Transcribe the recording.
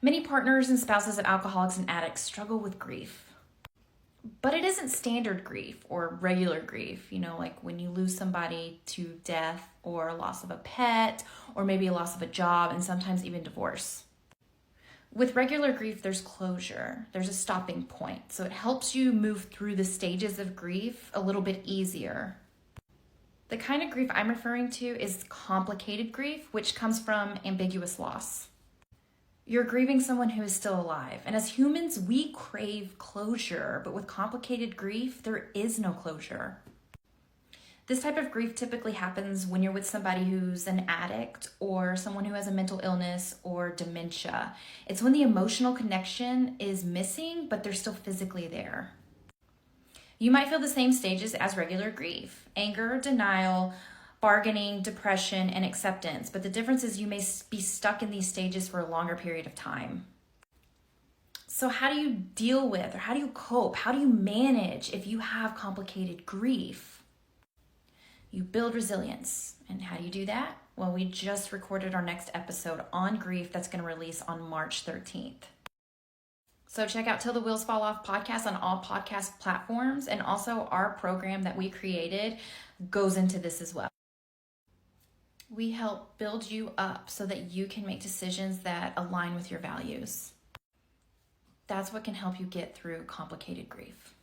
Many partners and spouses of alcoholics and addicts struggle with grief. But it isn't standard grief or regular grief, like when you lose somebody to death or loss of a pet or maybe a loss of a job and sometimes even divorce. With regular grief, there's closure. There's a stopping point. So it helps you move through the stages of grief a little bit easier. The kind of grief I'm referring to is complicated grief, which comes from ambiguous loss. You're grieving someone who is still alive. And as humans, we crave closure, but with complicated grief, there is no closure. This type of grief typically happens when you're with somebody who's an addict or someone who has a mental illness or dementia. It's when the emotional connection is missing, but they're still physically there. You might feel the same stages as regular grief: anger, denial, bargaining, depression, and acceptance. But the difference is you may be stuck in these stages for a longer period of time. So how do you deal with, or how do you cope? How do you manage if you have complicated grief? You build resilience. And how do you do that? Well, we just recorded our next episode on grief that's going to release on March 13th. So check out Till the Wheels Fall Off podcast on all podcast platforms. And also our program that we created goes into this as well. We help build you up so that you can make decisions that align with your values. That's what can help you get through complicated grief.